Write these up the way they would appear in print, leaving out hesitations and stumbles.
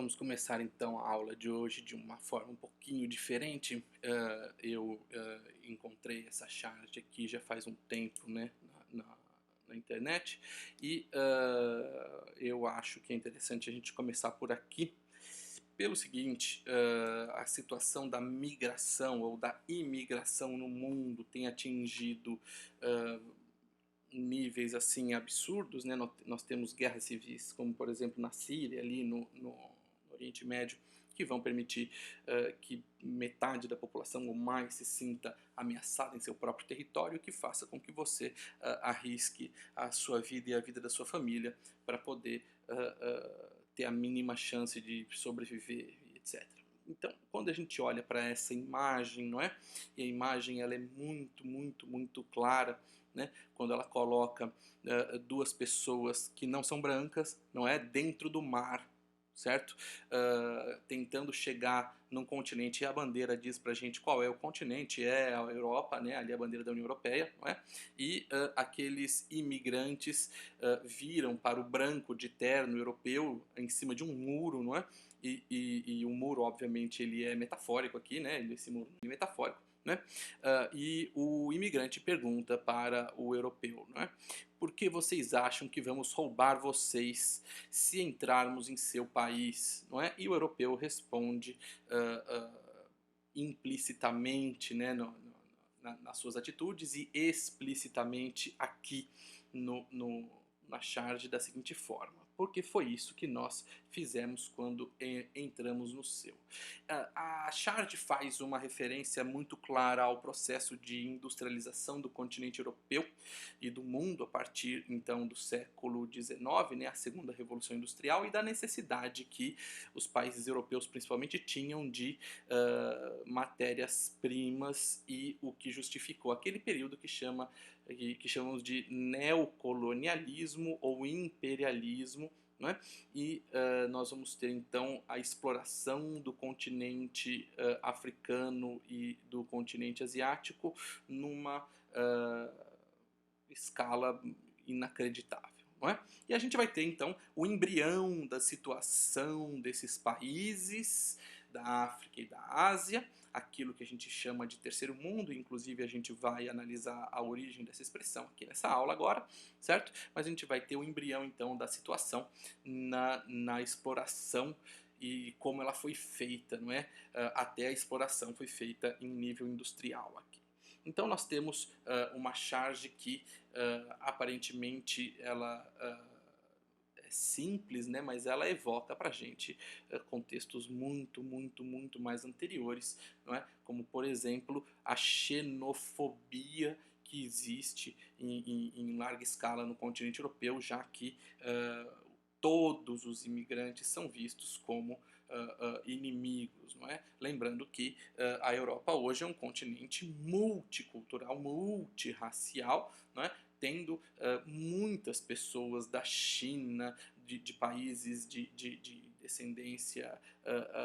vamos começar então a aula de hoje de uma forma um pouquinho diferente. Eu encontrei essa charge aqui já faz um tempo, né, na internet, e eu acho que é interessante a gente começar por aqui, pelo seguinte: a situação da migração ou da imigração no mundo tem atingido níveis assim absurdos, né? Nós temos guerras civis, como por exemplo na Síria, ali no Oriente Médio, que vão permitir que metade da população ou mais se sinta ameaçada em seu próprio território, que faça com que você arrisque a sua vida e a vida da sua família para poder ter a mínima chance de sobreviver, etc. Então, quando a gente olha para essa imagem, não é? E a imagem ela é muito, muito, muito clara, né? Quando ela coloca duas pessoas que não são brancas, não é, dentro do mar, certo? Tentando chegar num continente, e a bandeira diz pra gente qual é o continente, é a Europa, né? Ali a bandeira da União Europeia, não é? E aqueles imigrantes viram para o branco de terno europeu em cima de um muro, não é? E o muro, obviamente, ele é metafórico aqui, né? Esse muro é metafórico, né? E o imigrante pergunta para o europeu, não é? Por que vocês acham que vamos roubar vocês se entrarmos em seu país, não é? E o europeu responde implicitamente, né, nas suas atitudes e explicitamente aqui na charge da seguinte forma: porque foi isso que nós fizemos quando entramos no seu. A charge faz uma referência muito clara ao processo de industrialização do continente europeu e do mundo a partir então do século XIX, né, a segunda revolução industrial, e da necessidade que os países europeus principalmente tinham de matérias-primas, e o que justificou aquele período que chamamos de neocolonialismo ou imperialismo, não é? E nós vamos ter então a exploração do continente africano e do continente asiático numa escala inacreditável, não é? E a gente vai ter então o embrião da situação desses países da África e da Ásia, aquilo que a gente chama de terceiro mundo. Inclusive a gente vai analisar a origem dessa expressão aqui nessa aula agora, certo? Mas a gente vai ter o embrião então da situação na exploração e como ela foi feita, não é? Até a exploração foi feita em nível industrial aqui. Então nós temos uma charge que aparentemente ela é simples, né, mas ela evoca para a gente contextos muito, muito, muito mais anteriores, não é? Como por exemplo a xenofobia que existe em larga escala no continente europeu, já que todos os imigrantes são vistos como inimigos, não é? Lembrando que a Europa hoje é um continente multicultural, multirracial, não é? Tendo muitas pessoas da China, de países de descendência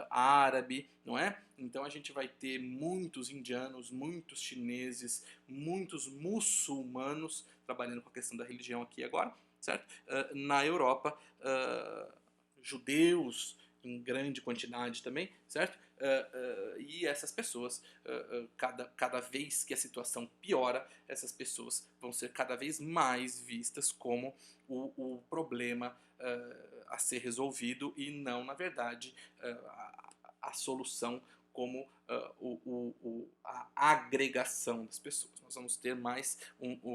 árabe, não é? Então a gente vai ter muitos indianos, muitos chineses, muitos muçulmanos, trabalhando com a questão da religião aqui agora, certo? Na Europa, judeus em grande quantidade também, certo? E essas pessoas, cada vez que a situação piora, essas pessoas vão ser cada vez mais vistas como o problema a ser resolvido, e não, na verdade, a solução, como a agregação das pessoas. Nós vamos ter mais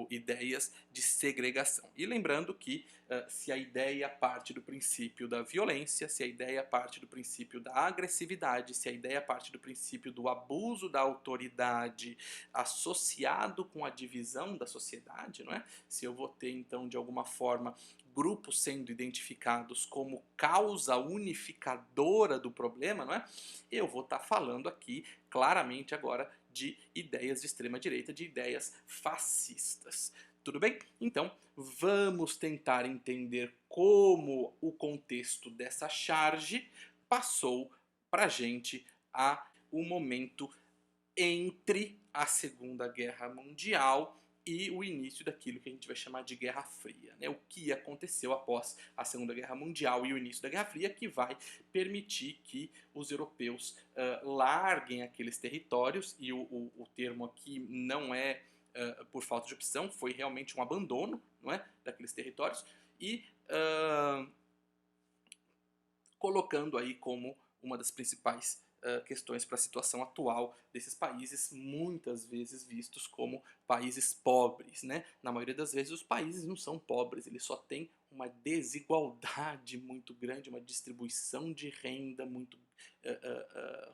ideias de segregação. E lembrando que se a ideia parte do princípio da violência, se a ideia parte do princípio da agressividade, se a ideia parte do princípio do abuso da autoridade associado com a divisão da sociedade, não é? Se eu vou ter então de alguma forma grupos sendo identificados como causa unificadora do problema, não é? Eu vou estar falando aqui claramente agora de ideias de extrema direita, de ideias fascistas. Tudo bem? Então, vamos tentar entender como o contexto dessa charge passou para a gente o momento entre a Segunda Guerra Mundial e o início daquilo que a gente vai chamar de Guerra Fria, né? O que aconteceu após a Segunda Guerra Mundial e o início da Guerra Fria, que vai permitir que os europeus larguem aqueles territórios, e o termo aqui não é por falta de opção, foi realmente um abandono, não é, daqueles territórios, e colocando aí como uma das principais questões para a situação atual desses países, muitas vezes vistos como países pobres, né? Na maioria das vezes os países não são pobres, eles só têm uma desigualdade muito grande, uma distribuição de renda muito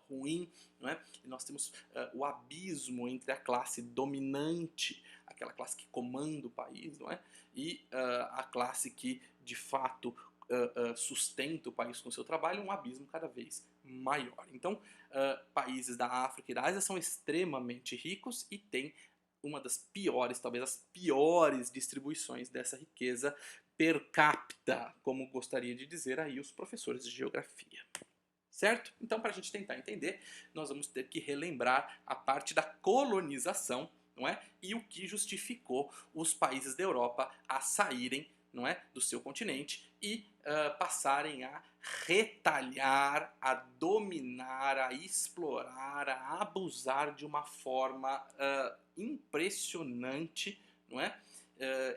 ruim, não é? E nós temos o abismo entre a classe dominante, aquela classe que comanda o país, não é? E a classe que de fato sustenta o país com o seu trabalho, um abismo cada vez maior. Então, países da África e da Ásia são extremamente ricos e têm uma das piores, talvez as piores distribuições dessa riqueza per capita, como gostaria de dizer aí os professores de geografia. Certo? Então, para a gente tentar entender, nós vamos ter que relembrar a parte da colonização, não é? E o que justificou os países da Europa a saírem, não é, do seu continente e passarem a retalhar, a dominar, a explorar, a abusar de uma forma impressionante, não é,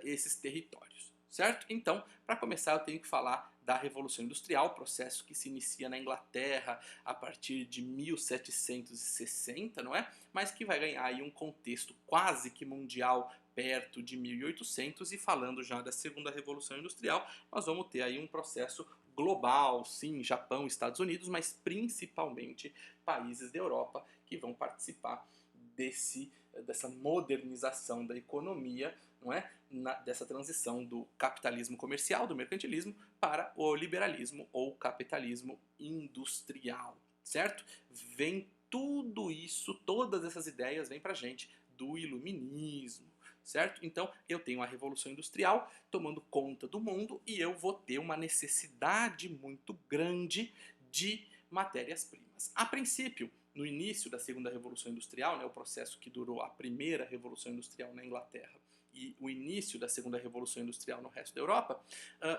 esses territórios, certo? Então, para começar, eu tenho que falar da Revolução Industrial, processo que se inicia na Inglaterra a partir de 1760, não é? Mas que vai ganhar aí um contexto quase que mundial perto de 1800, e falando já da Segunda Revolução Industrial, nós vamos ter aí um processo global, sim, Japão, Estados Unidos, mas principalmente países da Europa que vão participar dessa modernização da economia, não é? Dessa transição do capitalismo comercial, do mercantilismo, para o liberalismo ou capitalismo industrial, certo? Vem tudo isso, todas essas ideias vêm pra gente do iluminismo, certo? Então eu tenho a Revolução Industrial tomando conta do mundo e eu vou ter uma necessidade muito grande de matérias-primas. A princípio, no início da Segunda Revolução Industrial, né, o processo que durou a Primeira Revolução Industrial na Inglaterra e o início da Segunda Revolução Industrial no resto da Europa,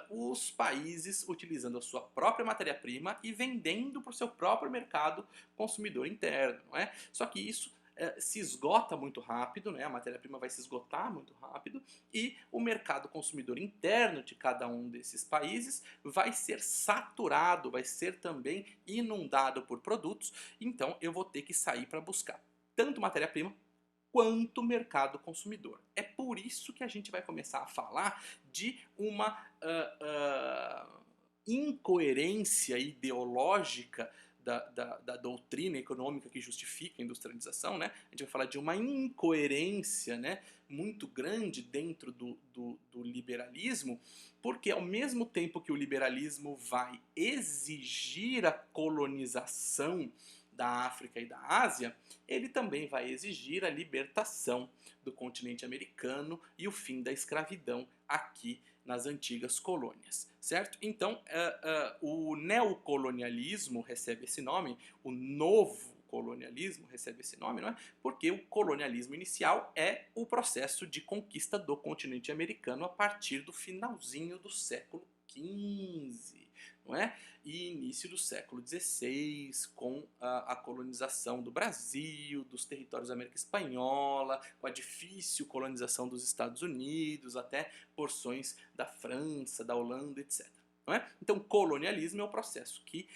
os países utilizando a sua própria matéria-prima e vendendo para o seu próprio mercado consumidor interno, não é? Só que isso se esgota muito rápido, né? A matéria-prima vai se esgotar muito rápido e o mercado consumidor interno de cada um desses países vai ser saturado, vai ser também inundado por produtos, então eu vou ter que sair para buscar tanto matéria-prima quanto mercado consumidor. É por isso que a gente vai começar a falar de uma incoerência ideológica da doutrina econômica que justifica a industrialização, né? A gente vai falar de uma incoerência, né, muito grande dentro do liberalismo, porque ao mesmo tempo que o liberalismo vai exigir a colonização da África e da Ásia, ele também vai exigir a libertação do continente americano e o fim da escravidão aqui nas antigas colônias, certo? Então, o neocolonialismo recebe esse nome, o novo colonialismo recebe esse nome, não é? Porque o colonialismo inicial é o processo de conquista do continente americano a partir do finalzinho do século XV, não é? E início do século XVI, com a colonização do Brasil, dos territórios da América Espanhola, com a difícil colonização dos Estados Unidos, até porções da França, da Holanda, etc. Não é? Então, colonialismo é o processo que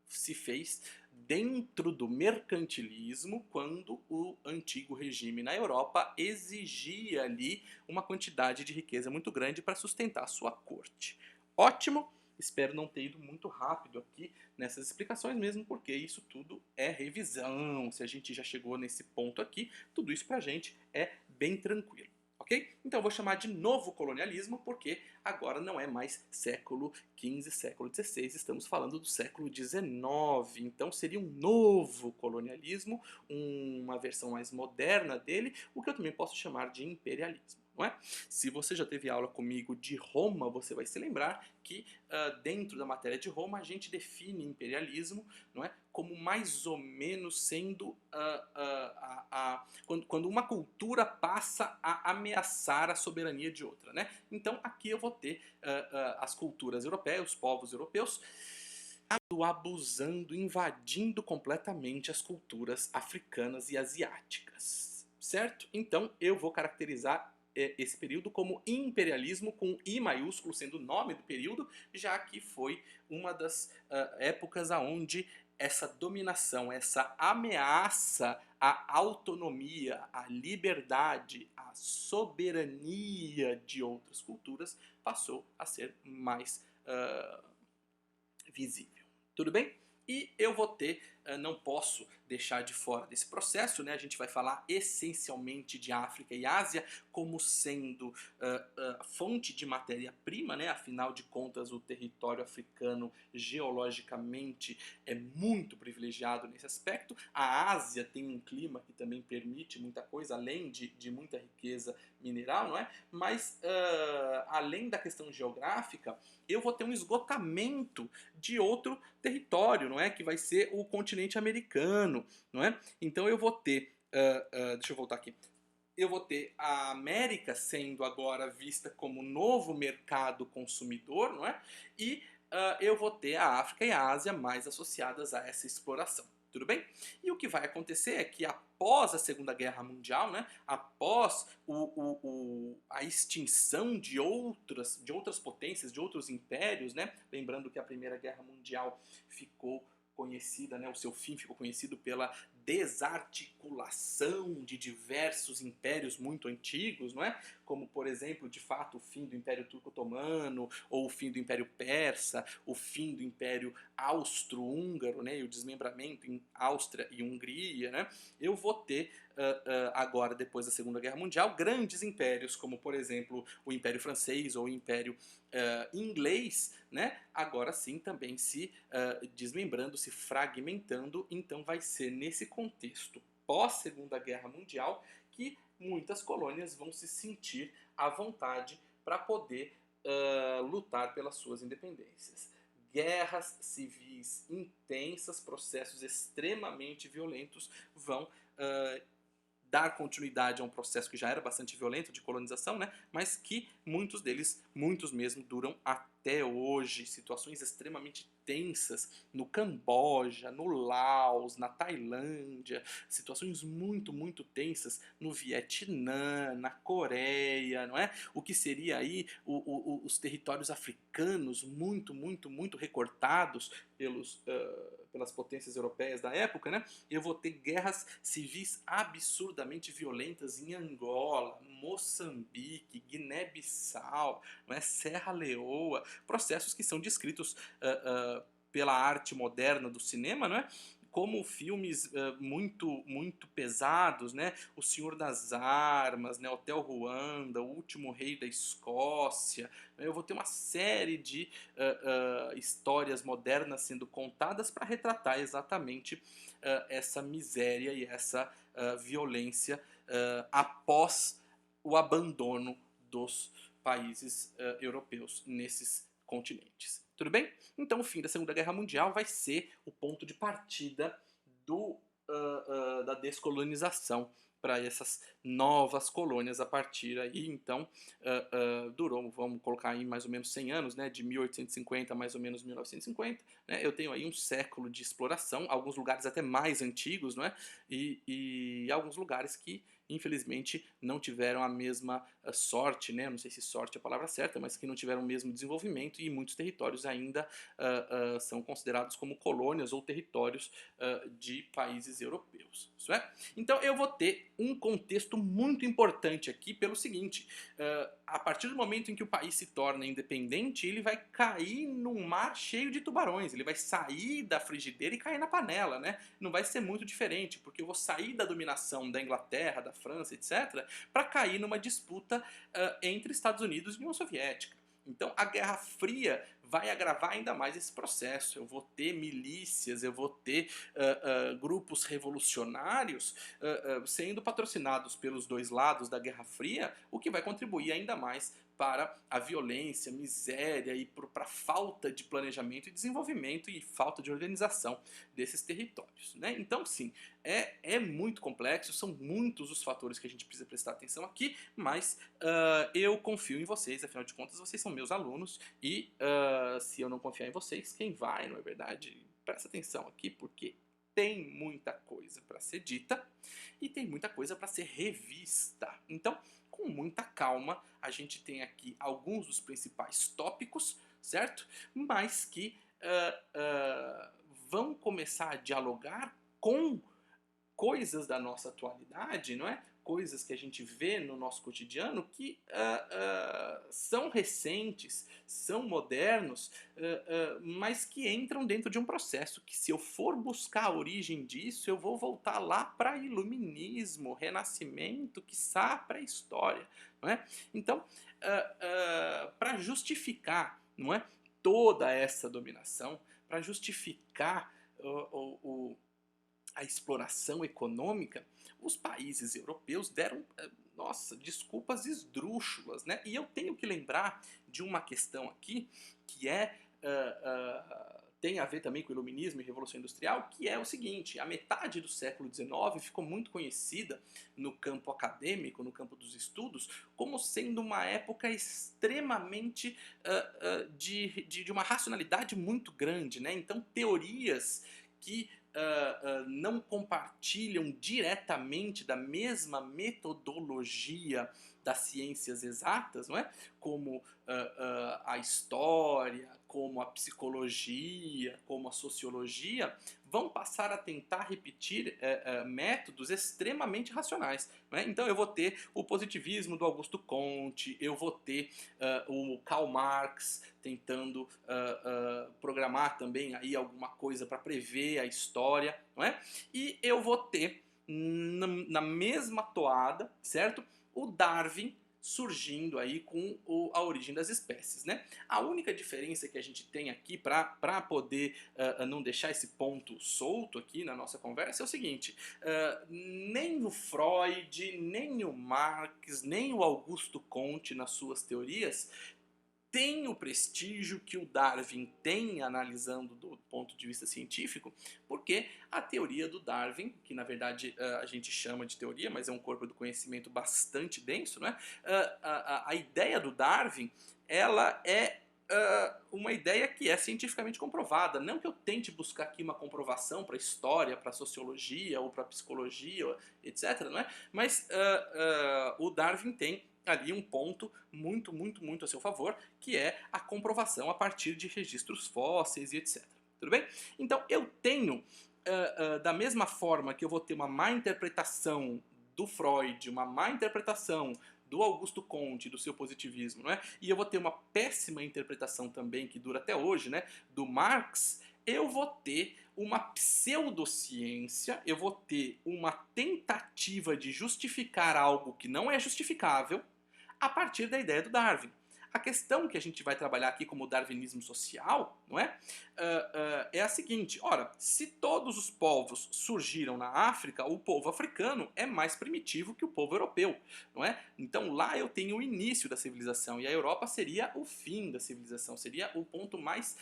se fez dentro do mercantilismo, quando o antigo regime na Europa exigia ali uma quantidade de riqueza muito grande para sustentar a sua corte. Ótimo! Espero não ter ido muito rápido aqui nessas explicações, mesmo porque isso tudo é revisão. Se a gente já chegou nesse ponto aqui, tudo isso pra gente é bem tranquilo, ok? Então eu vou chamar de novo colonialismo, porque agora não é mais século XV, século XVI, estamos falando do século XIX. Então seria um novo colonialismo, uma versão mais moderna dele, o que eu também posso chamar de imperialismo. não é? Se você já teve aula comigo de Roma, você vai se lembrar que dentro da matéria de Roma a gente define imperialismo, não é, como mais ou menos sendo quando uma cultura passa a ameaçar a soberania de outra, né? Então aqui eu vou ter as culturas europeias, os povos europeus, abusando, invadindo completamente as culturas africanas e asiáticas, certo? Então eu vou caracterizar esse período como imperialismo com I maiúsculo sendo o nome do período, já que foi uma das épocas aonde essa dominação, essa ameaça à autonomia, à liberdade, à soberania de outras culturas passou a ser mais visível. Tudo bem? E eu vou ter, não posso deixar de fora desse processo, né? A gente vai falar essencialmente de África e Ásia como sendo fonte de matéria-prima, né? Afinal de contas, o território africano geologicamente é muito privilegiado nesse aspecto. A Ásia tem um clima que também permite muita coisa, além de muita riqueza mineral, não é? Mas, além da questão geográfica, eu vou ter um esgotamento de outro território, não é? Que vai ser o continente americano, não é? Então eu vou ter, deixa eu voltar aqui, eu vou ter a América sendo agora vista como novo mercado consumidor, não é? E eu vou ter a África e a Ásia mais associadas a essa exploração. Tudo bem? E o que vai acontecer é que após a Segunda Guerra Mundial, né, após a extinção de outras potências, de outros impérios, né, lembrando que a Primeira Guerra Mundial ficou conhecida, né, o seu fim ficou conhecido pela desarticulação de diversos impérios muito antigos, não é? Como, por exemplo, de fato, o fim do Império Turco-Otomano, ou o fim do Império Persa, o fim do Império Austro-Húngaro, né, e o desmembramento em Áustria e Hungria, né? Eu vou ter agora, depois da Segunda Guerra Mundial, grandes impérios, como, por exemplo, o Império Francês ou o Império inglês, né? Agora sim também se desmembrando, se fragmentando. Então vai ser nesse contexto pós-Segunda Guerra Mundial que muitas colônias vão se sentir à vontade para poder lutar pelas suas independências. Guerras civis intensas, processos extremamente violentos vão dar continuidade a um processo que já era bastante violento de colonização, né? Mas que muitos deles, muitos mesmo, duram até hoje. Situações extremamente tensas no Camboja, no Laos, na Tailândia, situações muito, muito tensas no Vietnã, na Coreia, não é? O que seria aí os territórios africanos muito, muito, muito recortados pelas potências europeias da época, né? Eu vou ter guerras civis absurdamente violentas em Angola, Moçambique, Guiné-Bissau, não é? Serra Leoa, processos que são descritos pela arte moderna do cinema, não é? Como filmes muito, muito pesados, né? O Senhor das Armas, né? Hotel Ruanda, O Último Rei da Escócia. Eu vou ter uma série de histórias modernas sendo contadas para retratar exatamente essa miséria e essa violência após o abandono dos países europeus nesses continentes. Tudo bem? Então o fim da Segunda Guerra Mundial vai ser o ponto de partida da descolonização para essas novas colônias a partir aí, então, durou, vamos colocar aí mais ou menos 100 anos, né, de 1850 a mais ou menos 1950, né, eu tenho aí um século de exploração, alguns lugares até mais antigos, não é? E alguns lugares que, infelizmente, não tiveram a mesma sorte, né, não sei se sorte é a palavra certa, mas que não tiveram o mesmo desenvolvimento e muitos territórios ainda são considerados como colônias ou territórios de países europeus, isso é? Então eu vou ter um contexto muito importante aqui pelo seguinte, a partir do momento em que o país se torna independente, ele vai cair num mar cheio de tubarões, ele vai sair da frigideira e cair na panela, né? Não vai ser muito diferente, porque eu vou sair da dominação da Inglaterra, da França, etc., para cair numa disputa entre Estados Unidos e União Soviética. Então a Guerra Fria vai agravar ainda mais esse processo. Eu vou ter milícias, eu vou ter grupos revolucionários sendo patrocinados pelos dois lados da Guerra Fria, o que vai contribuir ainda mais para a violência, miséria e para a falta de planejamento e desenvolvimento e falta de organização desses territórios, né? Então, sim, é muito complexo, são muitos os fatores que a gente precisa prestar atenção aqui, mas eu confio em vocês, afinal de contas, vocês são meus alunos e se eu não confiar em vocês, quem vai, não é verdade? Presta atenção aqui, porque tem muita coisa para ser dita e tem muita coisa para ser revista. Então, com muita calma, a gente tem aqui alguns dos principais tópicos, certo? Mas que vão começar a dialogar com coisas da nossa atualidade, não é? Coisas que a gente vê no nosso cotidiano que são recentes, são modernos, mas que entram dentro de um processo que, se eu for buscar a origem disso, eu vou voltar lá para iluminismo, renascimento, quiçá pré-história, não é? Então, para justificar, não é, toda essa dominação, para justificar a exploração econômica, os países europeus deram, nossa, desculpas esdrúxulas, né? E eu tenho que lembrar de uma questão aqui, que tem a ver também com o Iluminismo e Revolução Industrial, que é o seguinte: a metade do século XIX ficou muito conhecida no campo acadêmico, no campo dos estudos, como sendo uma época extremamente de uma racionalidade muito grande, né? Então, teorias que não compartilham diretamente da mesma metodologia das ciências exatas, não é? Como a história, como a psicologia, como a sociologia, vão passar a tentar repetir métodos extremamente racionais, não é? Então eu vou ter o positivismo do Augusto Comte, eu vou ter o Karl Marx tentando programar também aí alguma coisa para prever a história, não é? E eu vou ter na mesma toada, certo? O Darwin surgindo aí com a origem das espécies, né? A única diferença que a gente tem aqui para poder não deixar esse ponto solto aqui na nossa conversa é o seguinte: nem o Freud, nem o Marx, nem o Augusto Comte nas suas teorias tem o prestígio que o Darwin tem, analisando do ponto de vista científico, porque a teoria do Darwin, que na verdade a gente chama de teoria, mas é um corpo do conhecimento bastante denso, né? A ideia do Darwin, ela é uma ideia que é cientificamente comprovada. Não que eu tente buscar aqui uma comprovação para a história, para a sociologia ou para a psicologia, etc., não é? Mas o Darwin tem ali um ponto muito, muito, muito a seu favor, que é a comprovação a partir de registros fósseis e etc. Tudo bem? Então eu tenho, da mesma forma que eu vou ter uma má interpretação do Freud, uma má interpretação do Augusto Comte, do seu positivismo, não é? E eu vou ter uma péssima interpretação também, que dura até hoje, né, do Marx, eu vou ter uma pseudociência, eu vou ter uma tentativa de justificar algo que não é justificável, a partir da ideia do Darwin. A questão que a gente vai trabalhar aqui como darwinismo social, não é? É a seguinte: ora, se todos os povos surgiram na África, o povo africano é mais primitivo que o povo europeu, não é? Então lá eu tenho o início da civilização e a Europa seria o fim da civilização, seria o ponto mais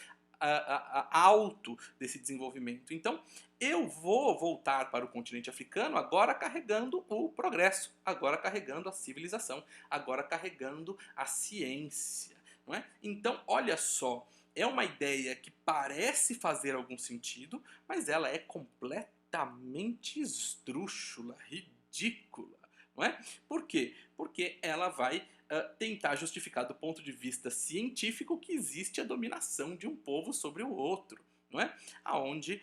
alto desse desenvolvimento. Então eu vou voltar para o continente africano agora carregando o progresso, agora carregando a civilização, agora carregando a ciência, não é? Então olha só, é uma ideia que parece fazer algum sentido, mas ela é completamente esdrúxula, ridícula, não é? Por quê? Porque ela vai tentar justificar do ponto de vista científico que existe a dominação de um povo sobre o outro, não é? Aonde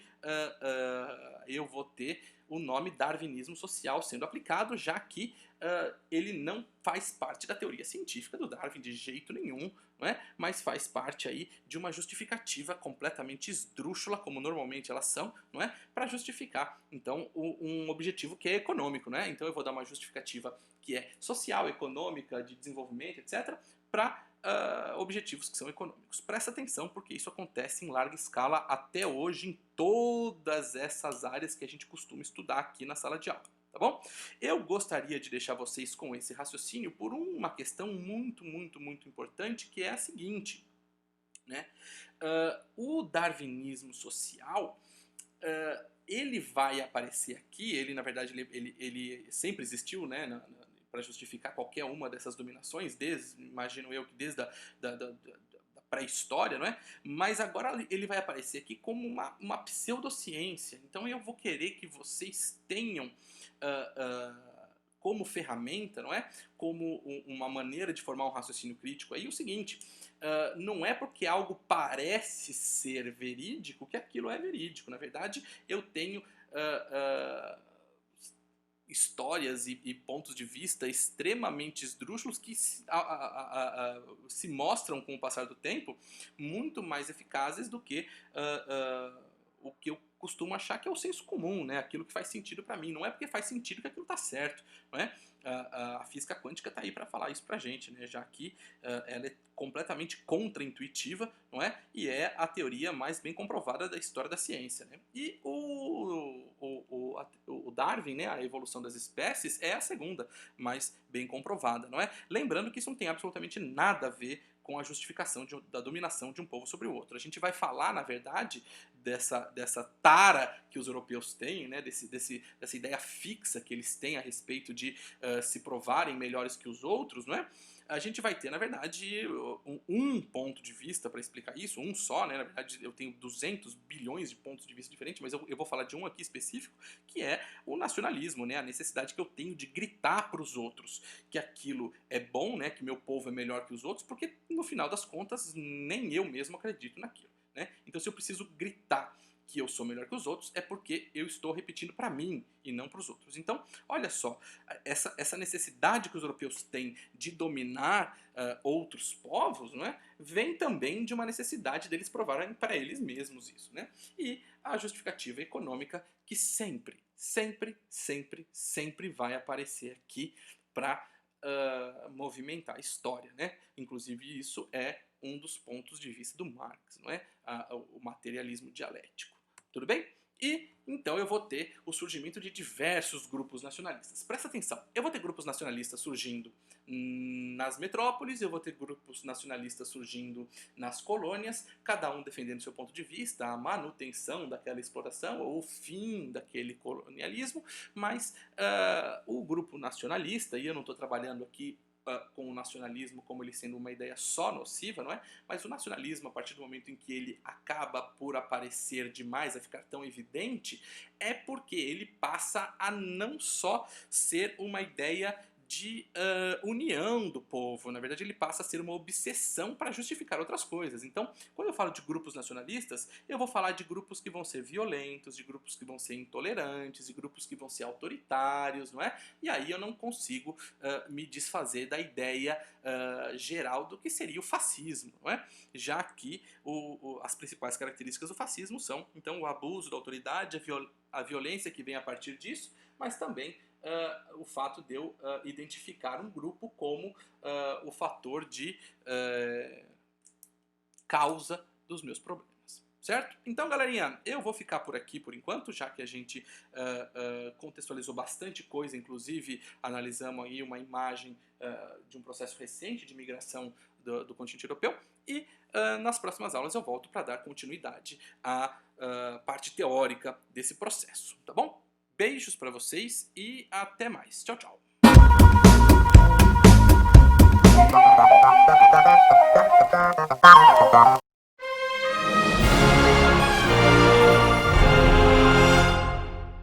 eu vou ter o nome darwinismo social sendo aplicado, já que ele não faz parte da teoria científica do Darwin de jeito nenhum, não é? Mas faz parte aí de uma justificativa completamente esdrúxula, como normalmente elas são, não é? Para justificar, então, um objetivo que é econômico, né? Então eu vou dar uma justificativa que é social, econômica, de desenvolvimento, etc., para objetivos que são econômicos. Presta atenção, porque isso acontece em larga escala até hoje em todas essas áreas que a gente costuma estudar aqui na sala de aula. Tá bom? Eu gostaria de deixar vocês com esse raciocínio por uma questão muito importante, que é a seguinte, né? O darwinismo social, ele vai aparecer aqui, ele na verdade ele sempre existiu, né, para justificar qualquer uma dessas dominações, imagino eu que desde da pré-história, não é? Mas agora ele vai aparecer aqui como uma pseudociência. Então eu vou querer que vocês tenham como ferramenta, não é? Como uma maneira de formar um raciocínio crítico aí o seguinte: não é porque algo parece ser verídico que aquilo é verídico. Na verdade, eu tenho histórias e pontos de vista extremamente esdrúxulos que se mostram com o passar do tempo muito mais eficazes do que o que eu costumo achar que é o senso comum, né? Aquilo que faz sentido para mim. Não é porque faz sentido que aquilo está certo, não é? A física quântica está aí para falar isso para a gente, né? Já que ela é completamente contra-intuitiva, não é? E é a teoria mais bem comprovada da história da ciência, né? E o Darwin, né, a evolução das espécies, é a segunda mais bem comprovada, não é? Lembrando que isso não tem absolutamente nada a ver com a justificação da dominação de um povo sobre o outro. A gente vai falar, na verdade, dessa tara que os europeus têm, né, dessa ideia fixa que eles têm a respeito de se provarem melhores que os outros, não é? A gente vai ter, na verdade, um ponto de vista para explicar isso, um só, né? Na verdade, eu tenho 200 bilhões de pontos de vista diferentes, mas eu vou falar de um aqui específico, que é o nacionalismo, né? A necessidade que eu tenho de gritar para os outros que aquilo é bom, né? Que meu povo é melhor que os outros, porque no final das contas nem eu mesmo acredito naquilo, né? Então, se eu preciso gritar que eu sou melhor que os outros, é porque eu estou repetindo para mim e não para os outros. Então, olha só, essa necessidade que os europeus têm de dominar outros povos, não é? Vem também de uma necessidade deles provarem para eles mesmos isso, né? E a justificativa econômica que sempre vai aparecer aqui para movimentar a história, né? Inclusive isso é um dos pontos de vista do Marx, não é? O materialismo dialético. Tudo bem? E então eu vou ter o surgimento de diversos grupos nacionalistas. Presta atenção, eu vou ter grupos nacionalistas surgindo nas metrópoles, eu vou ter grupos nacionalistas surgindo nas colônias, cada um defendendo seu ponto de vista, a manutenção daquela exploração ou o fim daquele colonialismo, mas o grupo nacionalista, e eu não estou trabalhando aqui com o nacionalismo como ele sendo uma ideia só nociva, não é? Mas o nacionalismo, a partir do momento em que ele acaba por aparecer demais, a ficar tão evidente, é porque ele passa a não só ser uma ideia de união do povo. Na verdade, ele passa a ser uma obsessão para justificar outras coisas. Então, quando eu falo de grupos nacionalistas, eu vou falar de grupos que vão ser violentos, de grupos que vão ser intolerantes, de grupos que vão ser autoritários, não é? E aí eu não consigo me desfazer da ideia geral do que seria o fascismo, não é? Já que as principais características do fascismo são, então, o abuso da autoridade, a violência que vem a partir disso, mas também o fato de eu identificar um grupo como o fator de causa dos meus problemas. Certo? Então, galerinha, eu vou ficar por aqui por enquanto, já que a gente contextualizou bastante coisa, inclusive analisamos aí uma imagem de um processo recente de migração do continente europeu, e nas próximas aulas eu volto para dar continuidade à parte teórica desse processo, tá bom? Beijos para vocês e até mais. Tchau, tchau.